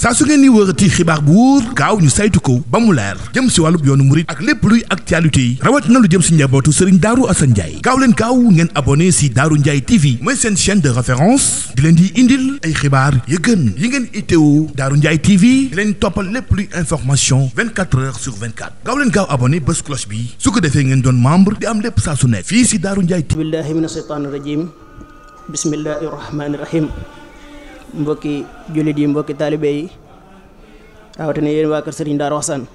saa su ngeen ni wërati xibaar bu wóor gaaw ñu saytu ko ba mu leer jëm si wàllub yoonu murit ak lépp luy actualité yi rawat na lu jëm si njabootu Serigne Darou Assane Ndiaye gaaw leen gaaw ngeen abonné si Darou Ndiaye TV mooy seen chaîne de référence di leen di indil ay xibaar yu gën yi ngeen itteewu Darou Ndiaye TV di leen toppal lépp luy information 24 heures sur 24 gaaw leen gaaw abonné bés cloche bi su ko defee ngeen doon membre di am lépp saa su ne fii si Darou Ndiaye TV. billahi mina shaytaani rajim bismillahi rahmaani rahim mbokki jullit yi mbokki taalibe yi rawatina yéen waa kër Serigne Darou Assane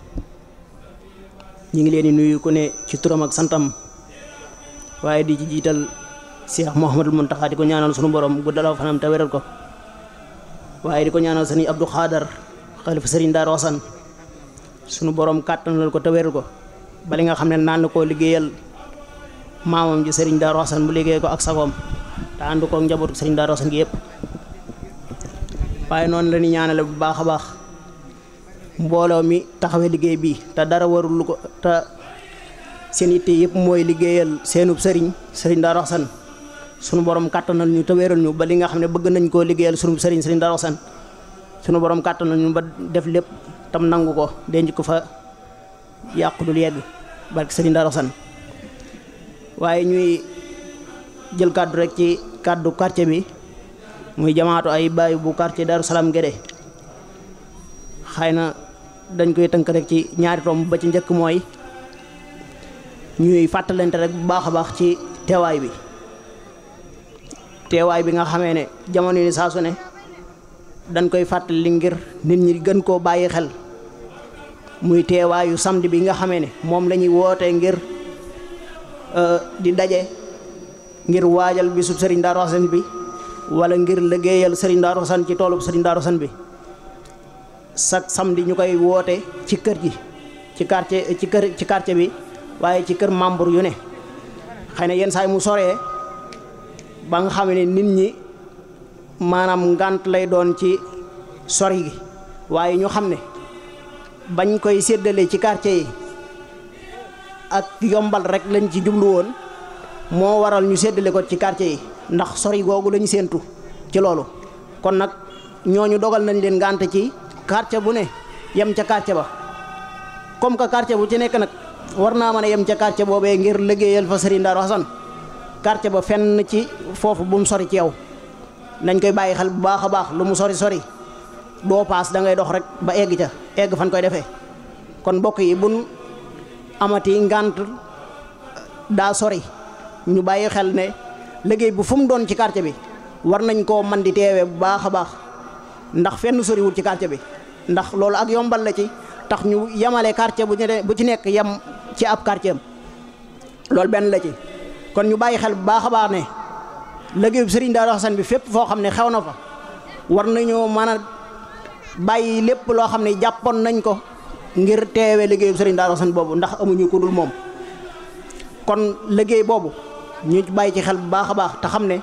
ñu ngi leen di nuyu ku ne ci turam ak santam waaye di ci jiital Cheikh Mouhamadul Mountakha di ko ñaanal sunu borom guddalaw fanam te wéral ko waaye di ko ñaanal Serigne Abdou Khadar xalifa Serigne Darou Assane sunu borom kàttanal ko te wéral ko ba li nga xam ne naan koo liggéeyal maamam ji Serigne Darou Assane mu liggéey ko ak sagoom te ànd ko njabootu Serigne Darou Assane gi yëpp waaye noonu la ñuy ñaanale bu baax a baax mbooloo mi taxawee liggéey bi te dara warul lu ko te seen itte yëpp mooy liggéeyal seenub Serigne Darou Assane sunu borom kàttanal ñu te wéral ñu ba li nga xam ne bëgg nañ koo liggéeyal sunu Serigne Darou Assane sunu borom kàttanal ñu ba def lépp tam nangu ko denc ko fa yàqu dul yegg barke Serigne Darou Assane waaye ñuy jël kàddu rek ci kàddu quartier bi muy jamaatu ay baay bu quartier Darou Salam Guédé xëy na dañ koy tënk rek ci ñaari tomb ba ci njëkk mooy ñuy fàttalante rek bu baax a baax ci teewaay bi nga xamee ne jamono yi saa su ne dañ koy fàttali ngir nit ñi gën koo bàyyi xel muy teewaayu samedi bi nga xamee ne moom la ñuy wootee ngir di daje ngir waajal bisub Serigne Darou Assane bi wala ngir liggéeyal Serigne Darou Assane ci toolub Serigne Darou Assane bi chaque samedi ñu koy woote ci kër gi ci quartier bi waaye ci kër membre yu ne xëy na yenn saa yi mu soree ba nga xam ne nit ñi maanaam ngànt lay doon ci sori gi waaye ñu xam ne bañ koy séddale ci quartier yi ak yombal rek lañ ci jublu woon moo waral ñu séddale ko ci quartier yi ndax sori googu lañu séentu ci loolu kon nag ñooñu dogal nañ leen ngànt ci quartier bu ne yem ca quartier ba comme que quartier bu ci nekk nag war naa mën a yem ca quartier boobee ngir liggéeyal fa Serigne Darou Assane quartier ba fenn ci foofu bu mu sori ci yow nañ koy bàyyi xel bu baax a baax lu mu sori doo paas da ngay dox rek ba egg fan koy defee kon mbokk yi buñ amati ngànt daa sori ñu bàyyi xel ne liggéey bu fu mu doon ci quartier bi war nañ koo man di teewee bu baax a baax ndax fenn soriwul ci quartier bi ndax loolu ak yombal la ci tax ñu yemale quartier bu ci nekk yem ci ab quartier am loolu benn la ci kon ñu bàyyi xel bu baax a baax ne liggéey bu Serigne Darou Assane bi fépp foo xam ne xew na fa war nañoo mën a bàyyi lépp loo xam ne jàppoon nañ ko ngir teewee liggéey bu Serigne Darou Assane boobu ndax amuñu ku dul moom kon liggéey boobu ñu bàyyi ci xel bu baax a baax te xam ne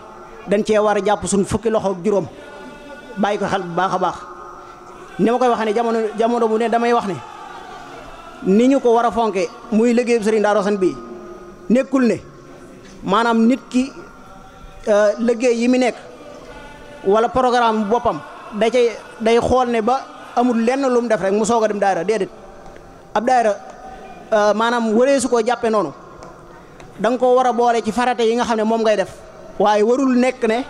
dañ cee war a jàpp suñ fukki loxo ak juróom bàyyi ko xel bu baax a baax ni ma koy waxee ne jamono bu ne damay wax ne ni ñu ko war a fonke muy liggéey bu Serigne Darou Assane bii nekkul ne maanaam nit ki liggéey yi mu nekk wala programme boppam day xool ne ba amul lenn lu mu def rek mu soog a dem daayira déedéet ab daayira maanaam waree su koo jàppe noonu da nga koo war a boole ci farate yi nga xam ne moom ngay def waaye warul nekk ne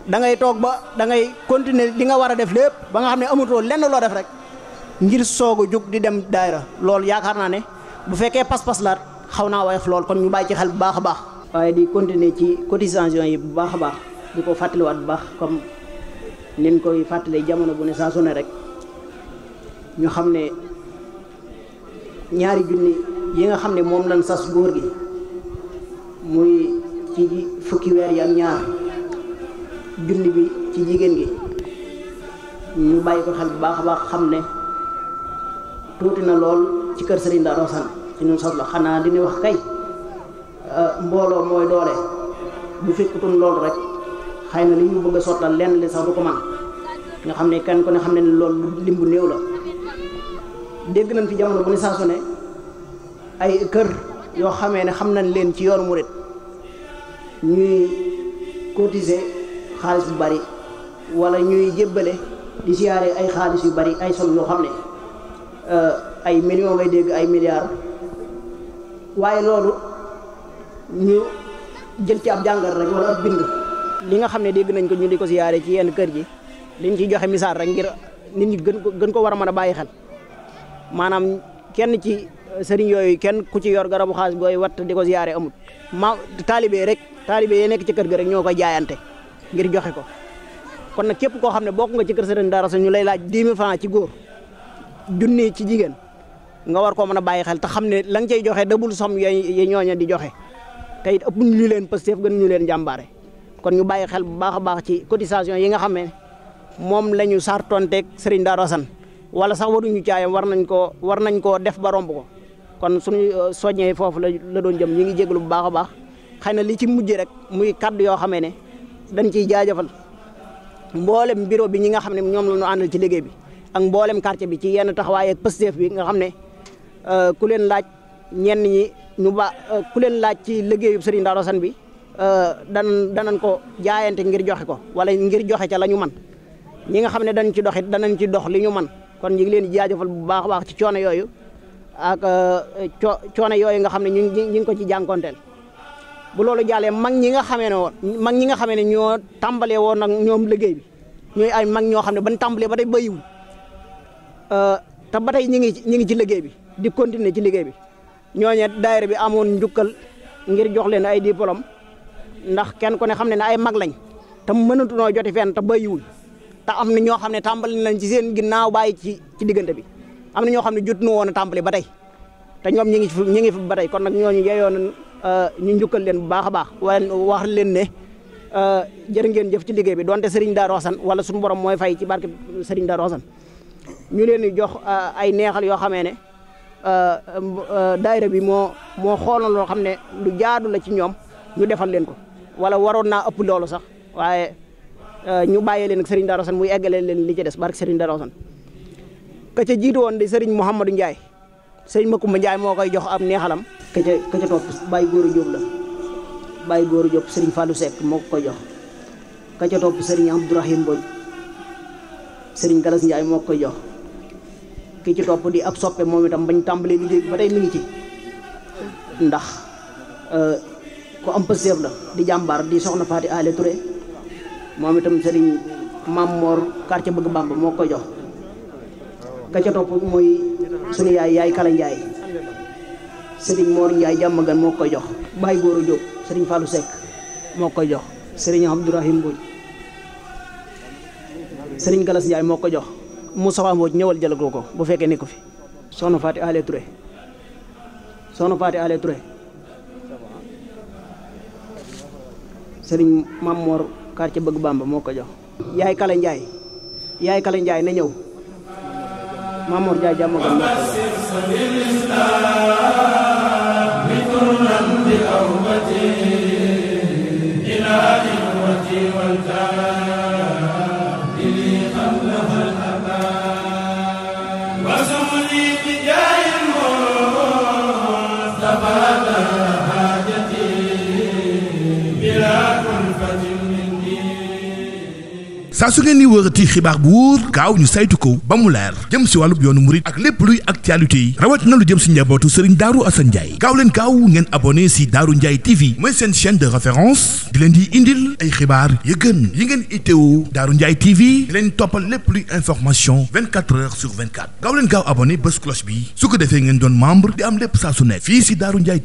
da ngay toog ba da ngay continuer li nga war a def lépp ba nga xam ne amutoo lenn loo def rek ngir soog a jóg di dem daayira loolu yaakaar naa ne bu fekkee pas-pas laat xaw naa woyof lool kon ñu bàyyi ci xel bu baax a baax. waaye di continuer ci cotisation yi bu baax a baax di ko fàttaliwaat bu baax comme nin koy fàttalee jamono bu ne saa su ne rek ñu xam ne ñaari junni yi nga xam ne moom lañ sas góor gi muy ci fukki weer yi ak ñaar junni bi ci jigéen gi ñu bàyyi ko xel bu baax a baax xam ne tuuti na lool ci kër Serigne Darou Assane ci ñun sos la xanaa di wax kay mbooloo mooy doole bu fekkutoon loolu rek xëy na li ñu bëgg a sottal lenn li sax du ko man nga xam ne kenn ku ne xam ne loolu lim bu néew la dégg nañ fi jamono bu ne saa su ne ay kër yoo xamee ne xam nañ leen ci yoonu murit ñuy cotiser xaalis bu bari wala ñuy jébbale di siyaare ay xaalis yu bari ay som yoo xam ne ay millions ngay dégg ay milliards waaye loolu ñu jël ci ab jàngal rek wala ab bind li nga xam ne dégg nañ ko ñu di ko siyaare ci yenn kër gi liñ ciy joxe misaal rek ngir nit ñi gën ko war a mën a bàyyi xel maanaam kenn ci sëriñ yooyu kenn ku ci yor garabu xaalis booy watt di ko siyaare amut taalibe yi nekk ci kër ga rek ñoo koy jaayante ngir joxe ko kon nag képp koo xam ne bokk nga ci kër sëriñ Darou Assane ñu lay laaj 10 000 francs ci góor junni ci jigéen nga war koo mën a bàyyi xel te xam ne la nga cay joxe dëbul som yi ñooña di joxe te it ëpp ñu leen Pastef gën ñu leen jàmbaare kon ñu bàyyi xel bu baax a baax ci cotisation yi nga xam ne moom la ñu sartonteeg sëriñ Darou Assane wala sax waruñu caayam war nañ koo def ba romb ko kon suñu soññee foofu la doon jëm ñi ngi jégalu bu baax a baax xëy na li ci mujj rek muy kaddu yoo xamee ne dañ ciy jaajëfal mboolem bureau bi ñi nga xam ne ñoom la ñu àndal ci liggéey bi ak mboolem quartier bi ci yenn taxawaay ak Pastef bi nga xam ne ku leen laaj ñenn ñi ku leen laaj ci liggéeyu Serigne Darou Assane bi danañ ko jaayante ngir joxe ko wala ngir joxe ca la ñu man ñi nga xam ne dañ ci dox it danañ ci dox li ñu man kon ñu ngi leen di jaajëfal bu baax a baax ci coono yooyu ak coono yooyu nga xam ne ñu ngi ko ci jànkonteel bu loolu jàllee mag ñi nga xamee ne ñoo tàmbalee woon nag ñoom liggéey bi ñooy ay mag ñoo xam ne ban tàmbalee ba tey bayiwul te ba tey ñi ngi ci liggéey bi di continuer ci liggéey bi ñooñe daayira bi amoon njukkal ngir jox leen ay diplôme ndax kenn ku ne xam ne ay mag lañ te mënatunoo joti fenn te bayiwul te am na ñoo xam ne tàmbali nañ ci seen ginnaaw bàyyi ci diggante bi am na ñoo xam ne jot nu woon a tàmbali ba tey te ñoom ñi ngi fi ba tey kon nag ñooñu yeyoon ñu njukkal leen bu baax a baax waaye wax leen ne jërë ngeen jëf ci liggéey bi donte Serigne Darou Assane wala suñu borom mooy fay ci barke Serigne Darou Assane ñu leen di jox ay neexal yoo xamee ne daayira bi moo xooloon loo xam ne lu jaadu la ci ñoom ñu defal leen ko wala waroon naa ëpp loolu sax waaye ñu bàyyee leen ak Serigne Darou Assane muy eggalee leen li ci des barke Serigne Darou Assane ka ca jiitu woon di Serigne Mouhamadou Ndiaye Serigne Makumba Ndiaye moo koy jox ab neexalam ka ca topp Baye Gora Diop la Baye Gora Diop Serigne Fallou Seck moo ko koy jox ka ca topp Serigne Abdourahim Mbodj Serigne Galas Ndiaye moo ko koy jox ki ci topp di ab soppe moom itam bañ tàmbalee liggéey ba tey mi ngi ci ndax ku am Pastef la di jàmbaar di soxna Faati Ale Touré moom itam Serigne Mam Mor quartier Bëgg Bamba moo koy jox ka ca topp mooy sunu yaay Kala Ndiaye Serigne Mor Ndiaye jàmmagan moo koy jox Baye Gora Diop Serigne Fallou Seck moo koy jox Serigne Abdourahim Mbodj Serigne Galas Ndiaye moo ko jox Moussa Mbodj ñëwal jël ko bu fekkee nekku fi soxna Faati Ale Touré Serigne Mam Mor quartier Bëgg Bamba moo ko jox yaay Kala Ndiaye na ñëw Mam Mor Ndiaye jàmmagan moo ko saa su ngeen di wërati xibaar bu wóor gaaw ñu saytu ko ba mu leer jëm si wàllub yoonu murit ak lépp luy actualité yi rawat na lu jëm si njabootu Serigne Darou Assane Ndiaye gaaw leen gaaw ngeen abonné si Darou Ndiaye TV mooy seen chaîne de référence di leen di indil ay xibaar yu gën yi ngeen itteewu Darou Ndiaye TV di leen toppal lépp luy information 24 heures sur 24 gaaw leen gaaw abonné bés cloche bi su ko defee ngeen doon membre di am lépp saa su nekk fii si Darou Ndiaye